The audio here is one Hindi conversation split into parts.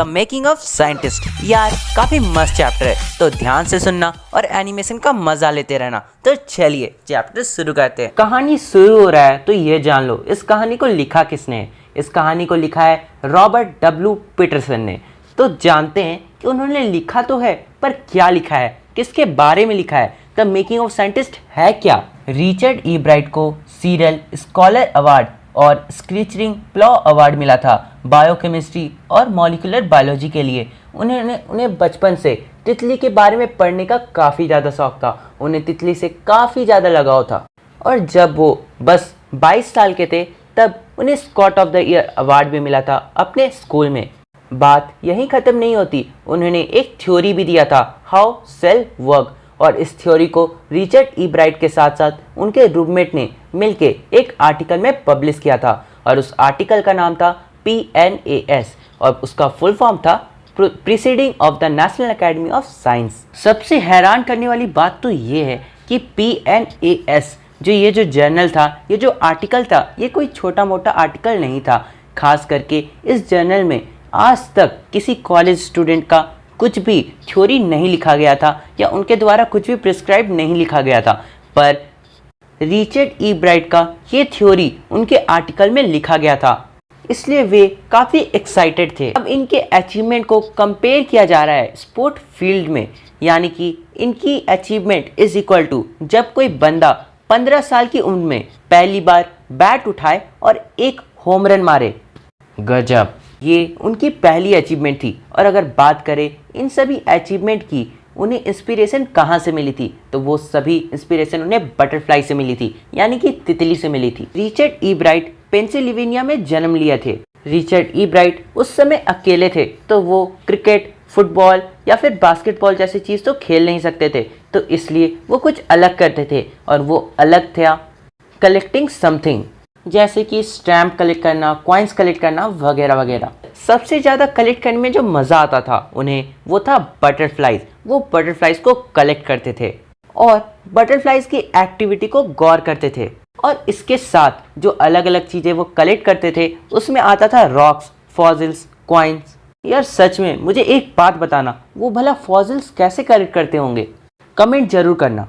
The making of scientist. यार काफ़ी मस्त चैप्टर है, तो ध्यान से सुनना और एनिमेशन का मज़ा लेते रहना। तो चलिए चैप्टर शुरू करते हैं। कहानी शुरू हो रहा है तो ये जान लो इस कहानी को लिखा किसने है। इस कहानी को लिखा है रॉबर्ट डब्ल्यू पीटरसन ने। तो जानते हैं कि उन्होंने लिखा तो है, पर क्या लिखा है, किसके बारे में लिखा है, द मेकिंग ऑफ साइंटिस्ट है क्या। रिचर्ड ई ब्राइट को सीरियल स्कॉलर अवार्ड और स्क्रीचरिंग प्लॉ अवार्ड मिला था बायोकेमिस्ट्री और मॉलिक्यूलर बायोलॉजी के लिए। उन्हें बचपन से तितली के बारे में पढ़ने का काफ़ी ज़्यादा शौक था। उन्हें तितली से काफ़ी ज़्यादा लगाव था और जब वो बस 22 साल के थे तब उन्हें Scott of the year award भी मिला था अपने स्कूल में। बात यहीं ख़त्म नहीं होती, उन्होंने एक थ्योरी भी दिया था, हाउ सेल वर्क, और इस थ्योरी को रिचर्ड ई ब्राइट के साथ साथ उनके रूममेट ने मिलके एक आर्टिकल में पब्लिश किया था और उस आर्टिकल का नाम था PNAS और उसका फुल फॉर्म था preceding of the national academy of science. सबसे हैरान करने वाली बात तो ये है कि PNAS जो जर्नल था, ये जो आर्टिकल था, ये कोई छोटा मोटा आर्टिकल नहीं था। खास करके इस जर्नल में आज तक किसी कॉलेज स्टूडेंट का कुछ भी थ्योरी नहीं लिखा गया था या उनके द्वारा कुछ भी प्रिस्क्राइब नहीं लिखा गया था, पर रिचर्ड ई ब्राइट का ये थ्योरी उनके आर्टिकल में लिखा गया था, इसलिए वे काफ़ी एक्साइटेड थे। अब इनके अचीवमेंट को कंपेयर किया जा रहा है स्पोर्ट फील्ड में, यानी कि इनकी अचीवमेंट इज इक्वल टू जब कोई बंदा 15 साल की उम्र में पहली बार बैट उठाए और एक होम रन मारे। गजब, ये उनकी पहली अचीवमेंट थी। और अगर बात करें इन सभी अचीवमेंट की, उन्हें इंस्पिरेशन कहाँ से मिली थी, तो वो सभी इंस्पिरेशन उन्हें बटरफ्लाई से मिली थी, यानी कि तितली से मिली थी। रिचर्ड ई ब्राइट पेंसिल्वेनिया में जन्म लिया थे। रिचर्ड ई ब्राइट उस समय अकेले थे, तो वो क्रिकेट, फुटबॉल या फिर बास्केटबॉल जैसी चीज़ तो खेल नहीं सकते थे, तो इसलिए वो कुछ अलग करते थे और वो अलग था कलेक्टिंग समथिंग, जैसे कि स्टैम्प कलेक्ट करना, कॉइन्स कलेक्ट करना वगैरह वगैरह। सबसे ज़्यादा कलेक्ट करने में जो मज़ा आता था उन्हें, वो था बटरफ्लाइज। वो बटरफ्लाइज को कलेक्ट करते थे और बटरफ्लाइज की एक्टिविटी को गौर करते थे, और इसके साथ जो अलग अलग चीज़ें वो कलेक्ट करते थे उसमें आता था रॉक्स, फॉसिल्स, कॉइन्स। यार सच में मुझे एक बात बताना, वो भला फॉसिल्स कैसे कलेक्ट करते होंगे, कमेंट जरूर करना।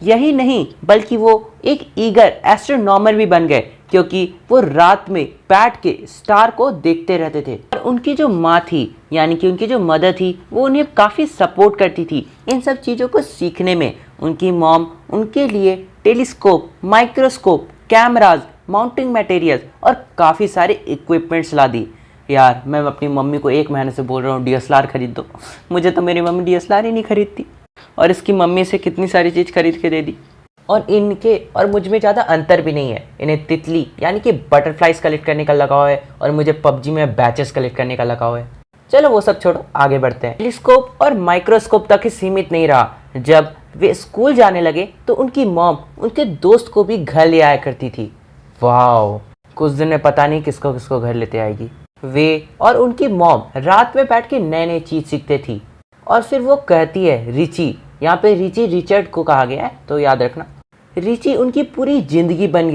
यही नहीं बल्कि वो एक ईगर एस्ट्रोनॉमर भी बन गए, क्योंकि वो रात में बैठ के स्टार को देखते रहते थे। और उनकी जो माँ थी, यानी कि उनकी जो मदर थी, वो उन्हें काफ़ी सपोर्ट करती थी इन सब चीज़ों को सीखने में। उनकी मॉम उनके लिए telescope, microscope, cameras, mounting materials और काफ़ी सारे इक्विपमेंट्स ला दी। यार मैं अपनी मम्मी को 1 महीने से बोल रहा हूँ DSLR खरीद दो, मुझे तो मेरी मम्मी DSLR ही नहीं खरीदती, और इसकी मम्मी से कितनी सारी चीज़ खरीद के दे दी। और इनके और मुझ में ज़्यादा अंतर भी नहीं है। इन्हें तितली यानी कि बटरफ्लाइज कलेक्ट करने का लगाव है और मुझे PUBG में बैचेस कलेक्ट करने का लगाव है। चलो वो सब छोड़ो, आगे बढ़ते हैं। टेलीस्कोप और माइक्रोस्कोप तक ही सीमित नहीं रहा। जब वे स्कूल जाने लगे तो उनकी मॉम उनके दोस्त को भी घर ले आया करती थी। वाह, कुछ दिन में पता नहीं किसको किसको घर लेते आएगी। वे और उनकी मॉम रात में बैठ के नए नए चीज़ सीखते थी। और फिर वो कहती है रिची, यहाँ पे रिची रिचर्ड को कहा गया है तो याद रखना। रिची उनकी पूरी जिंदगी बन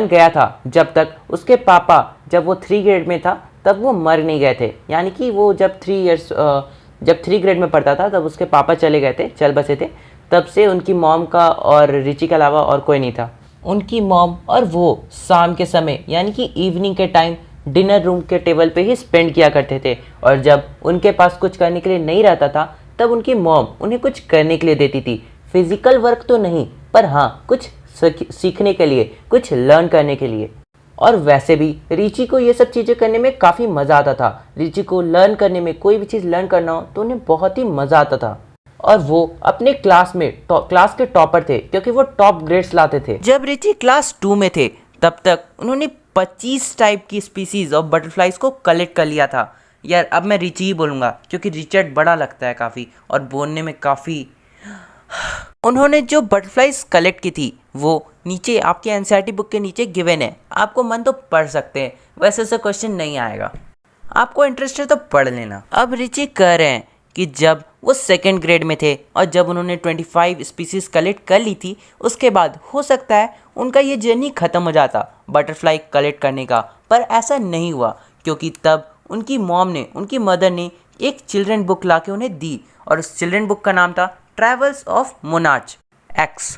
गया था जब तक उसके पापा, जब वो 3 ग्रेड में था तब वो मर नहीं गए थे। यानी कि वो जब 3 ग्रेड में पढ़ता था तब उसके पापा चले गए थे, चल बसे थे। तब से उनकी मॉम का और रिची के अलावा और कोई नहीं था। उनकी मॉम और वो शाम के समय यानी कि इवनिंग के टाइम डिनर रूम के टेबल पे ही स्पेंड किया करते थे, और जब उनके पास कुछ करने के लिए नहीं रहता था तब उनकी मॉम उन्हें कुछ करने के लिए देती थी। फिजिकल वर्क तो नहीं, पर हाँ कुछ सीखने के लिए, कुछ लर्न करने के लिए। और वैसे भी रिची को ये सब चीज़ें करने में काफ़ी मज़ा आता था। रिची को लर्न करने में, कोई भी चीज़ लर्न करना हो तो उन्हें बहुत ही मज़ा आता था। और वो अपने क्लास के टॉपर थे, क्योंकि वो टॉप ग्रेड्स लाते थे। जब रिची क्लास 2 में थे तब तक उन्होंने 25 टाइप की स्पीसीज ऑफ बटरफ्लाइज को कलेक्ट कर लिया था। यार अब मैं रिची ही बोलूँगा क्योंकि रिचर्ड बड़ा लगता है काफ़ी और बोलने में काफ़ी। उन्होंने जो बटरफ्लाइज कलेक्ट की थी वो नीचे आपके एनसीईआरटी बुक के नीचे गिवन है, आपको मन तो पढ़ सकते हैं, वैसे से क्वेश्चन नहीं आएगा, आपको इंटरेस्ट है तो पढ़ लेना। अब रिची कह रहे हैं कि जब वो 2nd ग्रेड में थे और जब उन्होंने 25 स्पीसीज कलेक्ट कर ली थी, उसके बाद हो सकता है उनका ये जर्नी ख़त्म हो जाता बटरफ्लाई कलेक्ट करने का, पर ऐसा नहीं हुआ क्योंकि तब उनकी मॉम ने, उनकी मदर ने एक चिल्ड्रन बुक ला के उन्हें दी और उस चिल्ड्रन बुक का नाम था ट्रैवल्स ऑफ मोनार्च एक्स।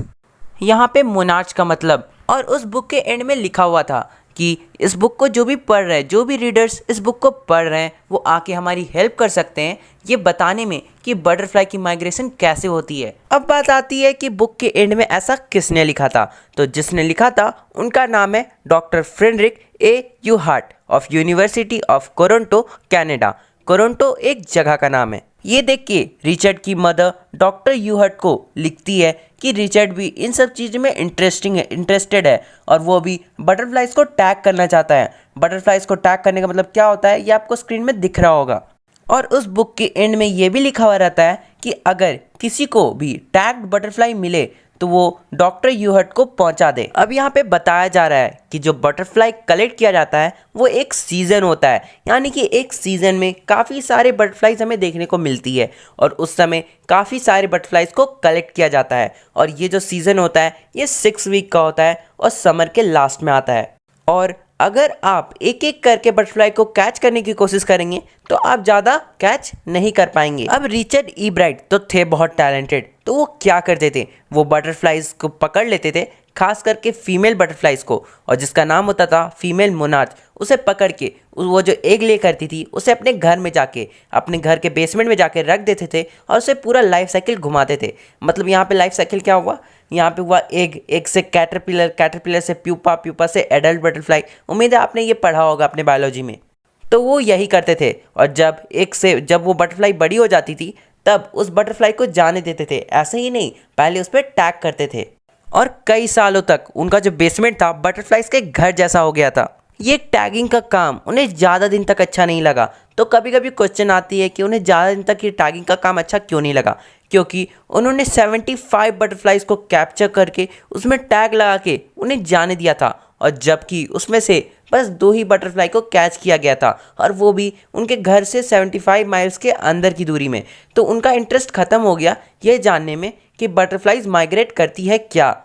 यहाँ पे मोनार्च का मतलब, और उस बुक के एंड में लिखा हुआ था कि इस बुक को जो भी पढ़ रहे हैं, जो भी रीडर्स इस बुक को पढ़ रहे हैं, वो आके हमारी हेल्प कर सकते हैं ये बताने में कि बटरफ्लाई की माइग्रेशन कैसे होती है। अब बात आती है कि बुक के एंड में ऐसा किसने लिखा था। तो जिसने लिखा था उनका नाम है डॉक्टर फ्रेडरिक ए यूहार्ट of university of Toronto, Canada. Toronto एक जगह का नाम है। ये देख के रिचर्ड की मदर डॉक्टर यूहर्ट को लिखती है कि रिचर्ड भी इन सब चीज़ में इंटरेस्टेड है और वो भी बटरफ्लाइज को टैग करना चाहता है। बटरफ्लाइज को टैग करने का मतलब क्या होता है ये आपको स्क्रीन में दिख रहा होगा। और उस बुक के एंड में ये भी लिखा हुआ रहता है कि अगर किसी को भी टैग्ड बटरफ्लाई मिले तो वो डॉक्टर यूहर्ट को पहुंचा दे। अब यहाँ पे बताया जा रहा है कि जो बटरफ्लाई कलेक्ट किया जाता है वो एक सीज़न होता है, यानी कि एक सीज़न में काफ़ी सारे बटरफ्लाइज हमें देखने को मिलती है और उस समय काफ़ी सारे बटरफ्लाइज को कलेक्ट किया जाता है। और ये जो सीज़न होता है ये 6 वीक का होता है और समर के लास्ट में आता है। और अगर आप एक एक करके बटरफ्लाई को कैच करने की कोशिश करेंगे तो आप ज़्यादा कैच नहीं कर पाएंगे। अब रिचर्ड ईब्राइट तो थे बहुत टैलेंटेड, तो वो क्या करते थे, वो बटरफ्लाइज को पकड़ लेते थे, खास करके फीमेल बटरफ्लाइज को, और जिसका नाम होता था फीमेल मोनार्च, उसे पकड़ के वो जो एग ले करती थी उसे अपने घर में जाके, अपने घर के बेसमेंट में जाके रख देते थे और उसे पूरा लाइफ साइकिल घुमाते थे। मतलब यहाँ पे लाइफ साइकिल क्या हुआ, यहाँ पे हुआ एग से कैटरपिलर, कैटरपिलर से प्यूपा, प्यूपा से एडल्ट बटरफ्लाई। उम्मीद है आपने ये पढ़ा होगा अपने बायोलॉजी में। तो वो यही करते थे और जब वो बटरफ्लाई बड़ी हो जाती थी तब उस बटरफ्लाई को जाने देते थे। ऐसे ही नहीं, पहले उस पर टैग करते थे और कई सालों तक उनका जो बेसमेंट था बटरफ्लाइज के घर जैसा हो गया था। ये टैगिंग का काम उन्हें ज़्यादा दिन तक अच्छा नहीं लगा। तो कभी कभी क्वेश्चन आती है कि उन्हें ज़्यादा दिन तक ये टैगिंग का काम अच्छा क्यों नहीं लगा, क्योंकि उन्होंने 75 बटरफ्लाइज को कैप्चर करके उसमें टैग लगा के उन्हें जाने दिया था और जबकि उसमें से बस 2 ही बटरफ्लाई को कैच किया गया था और वो भी उनके घर से 75 माइल्स के अंदर की दूरी में। तो उनका इंटरेस्ट ख़त्म हो गया ये जानने में कि बटरफ्लाइज माइग्रेट करती है क्या,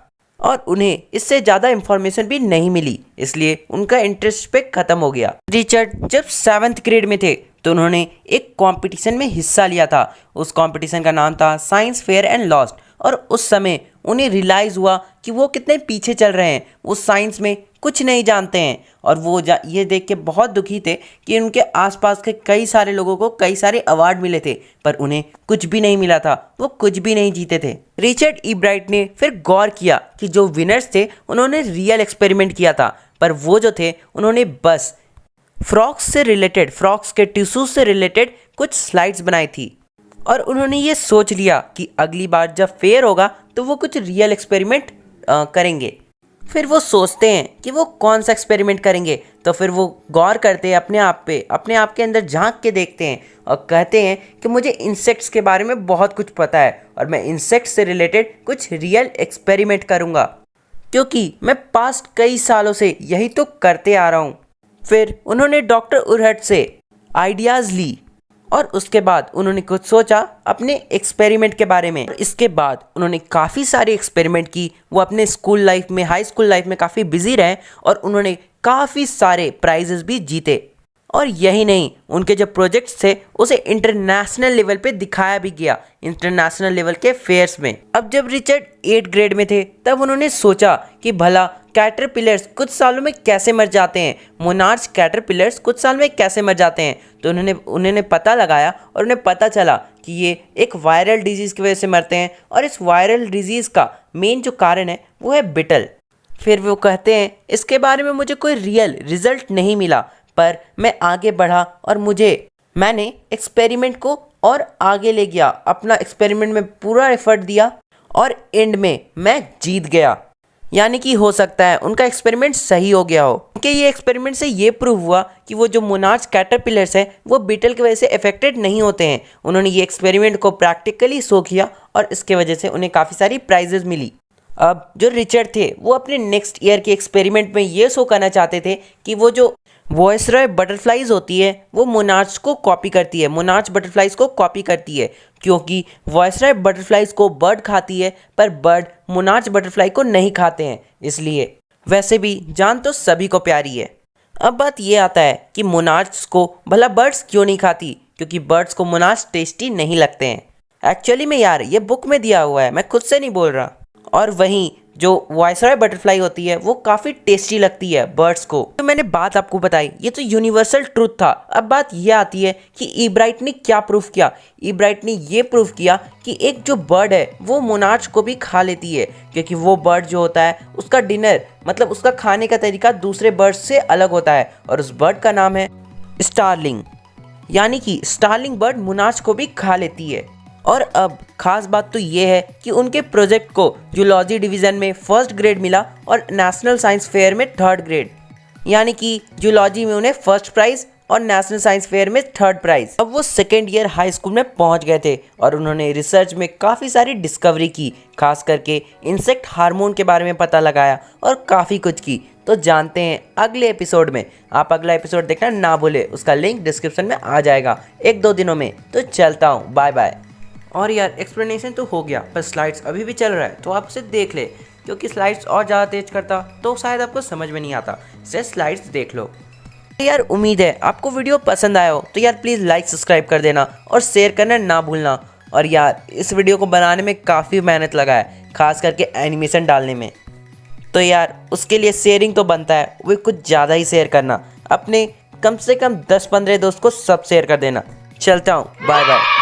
और उन्हें इससे ज़्यादा इंफॉर्मेशन भी नहीं मिली, इसलिए उनका इंटरेस्ट पे ख़त्म हो गया। रिचर्ड जब 7th ग्रेड में थे तो उन्होंने एक कंपटीशन में हिस्सा लिया था। उस कंपटीशन का नाम था साइंस फेयर एंड लॉस्ट, और उस समय उन्हें रियलाइज़ हुआ कि वो कितने पीछे चल रहे हैं, वो साइंस में कुछ नहीं जानते हैं। और वो ये देख के बहुत दुखी थे कि उनके आसपास के कई सारे लोगों को कई सारे अवार्ड मिले थे पर उन्हें कुछ भी नहीं मिला था, वो कुछ भी नहीं जीते थे। रिचर्ड ईब्राइट ने फिर गौर किया कि जो विनर्स थे उन्होंने रियल एक्सपेरिमेंट किया था, पर वो जो थे उन्होंने बस फ्रॉक्स से रिलेटेड, फ्रॉक्स के टिश्यूज से रिलेटेड कुछ स्लाइड्स बनाई थी। और उन्होंने ये सोच लिया कि अगली बार जब फेयर होगा तो वो कुछ रियल एक्सपेरिमेंट करेंगे। फिर वो सोचते हैं कि वो कौन सा एक्सपेरिमेंट करेंगे, तो फिर वो गौर करते हैं अपने आप पे, अपने आप के अंदर झांक के देखते हैं और कहते हैं कि मुझे इंसेक्ट्स के बारे में बहुत कुछ पता है और मैं इंसेक्ट्स से रिलेटेड कुछ रियल एक्सपेरिमेंट करूँगा, क्योंकि मैं पास्ट कई सालों से यही तो करते आ रहा हूँ। फिर उन्होंने डॉक्टर उरहट से आइडियाज़ ली और उसके बाद उन्होंने कुछ सोचा अपने एक्सपेरिमेंट के बारे में। इसके बाद उन्होंने काफ़ी सारे एक्सपेरिमेंट की। वो अपने स्कूल लाइफ में, हाई स्कूल लाइफ में काफ़ी बिजी रहे और उन्होंने काफ़ी सारे प्राइजेस भी जीते। और यही नहीं, उनके जो प्रोजेक्ट्स थे उसे इंटरनेशनल लेवल पे दिखाया भी गया, इंटरनेशनल लेवल के फेयर्स में। अब जब रिचर्ड 8th ग्रेड में थे तब उन्होंने सोचा कि भला कैटरपिलर्स कुछ सालों में कैसे मर जाते हैं, मोनार्च कैटरपिलर्स कुछ साल में कैसे मर जाते हैं। तो उन्होंने पता लगाया और उन्हें पता चला कि ये एक वायरल डिजीज़ की वजह से मरते हैं और इस वायरल डिजीज़ का मेन जो कारण है वो है बिटल। फिर वो कहते हैं इसके बारे में मुझे कोई रियल रिजल्ट नहीं मिला, पर मैं आगे बढ़ा और मैंने एक्सपेरिमेंट को और आगे ले गया, अपना एक्सपेरिमेंट में पूरा एफर्ट दिया और एंड में मैं जीत गया। यानी कि हो सकता है उनका एक्सपेरिमेंट सही हो गया हो। उनके ये एक्सपेरिमेंट से ये प्रूव हुआ कि वो जो मोनार्च कैटरपिलर्स हैं वो बीटल की वजह से अफेक्टेड नहीं होते हैं। उन्होंने ये एक्सपेरिमेंट को प्रैक्टिकली शो किया और इसके वजह से उन्हें काफ़ी सारी प्राइजेस मिली। अब जो रिचर्ड थे वो अपने नेक्स्ट ईयर के एक्सपेरिमेंट में ये शो करना चाहते थे कि वो जो वॉयसरॉय बटरफ्लाइज होती है वो मोनार्च को कॉपी करती है, मोनार्च बटरफ्लाइज को कॉपी करती है, क्योंकि वॉयसरॉय बटरफ्लाइज को बर्ड खाती है पर बर्ड मोनार्च बटरफ्लाई को नहीं खाते हैं। इसलिए वैसे भी जान तो सभी को प्यारी है। अब बात ये आता है कि मोनार्च को भला बर्ड्स क्यों नहीं खाती, क्योंकि बर्ड्स को मोनार्च टेस्टी नहीं लगते हैं। एक्चुअली में यार ये बुक में दिया हुआ है, मैं खुद से नहीं बोल रहा। और वहीं जो वायसरॉय बटरफ्लाई होती है वो काफ़ी टेस्टी लगती है बर्ड्स को। तो मैंने बात आपको बताई, ये तो यूनिवर्सल ट्रूथ था। अब बात ये आती है कि ईब्राइट ने क्या प्रूफ किया। ईब्राइट ने ये प्रूफ किया कि एक जो बर्ड है वो मोनार्च को भी खा लेती है, क्योंकि वो बर्ड जो होता है उसका डिनर मतलब उसका खाने का तरीका दूसरे बर्ड से अलग होता है, और उस बर्ड का नाम है स्टारलिंग। यानी कि स्टारलिंग बर्ड मोनार्च को भी खा लेती है। और अब खास बात तो ये है कि उनके प्रोजेक्ट को जूलॉजी डिवीज़न में फर्स्ट ग्रेड मिला और नेशनल साइंस फेयर में थर्ड ग्रेड। यानी कि जूलॉजी में उन्हें फर्स्ट प्राइज़ और नेशनल साइंस फेयर में थर्ड प्राइज़। अब वो सेकेंड ईयर हाई स्कूल में पहुंच गए थे और उन्होंने रिसर्च में काफ़ी सारी डिस्कवरी की, खास करके इंसेक्ट हार्मोन के बारे में पता लगाया और काफ़ी कुछ की। तो जानते हैं अगले एपिसोड में। आप अगला एपिसोड देखना ना भूले, उसका लिंक डिस्क्रिप्शन में आ जाएगा 1-2 दिनों में। तो चलता हूँ, बाय बाय। और यार एक्सप्लेनेशन तो हो गया, पर स्लाइड्स अभी भी चल रहा है, तो आप उसे देख ले, क्योंकि स्लाइड्स और ज़्यादा तेज करता तो शायद आपको समझ में नहीं आता। सिर्फ स्लाइड्स देख लो। तो यार उम्मीद है आपको वीडियो पसंद आया हो, तो यार प्लीज़ लाइक सब्सक्राइब कर देना और शेयर करना ना भूलना। और यार इस वीडियो को बनाने में काफ़ी मेहनत लगा है, खास करके एनिमेशन डालने में। तो यार उसके लिए शेयरिंग तो बनता है, वो कुछ ज़्यादा ही शेयर करना। अपने कम से कम 10-15 दोस्त को सब शेयर कर देना। चलता हूँ, बाय बाय।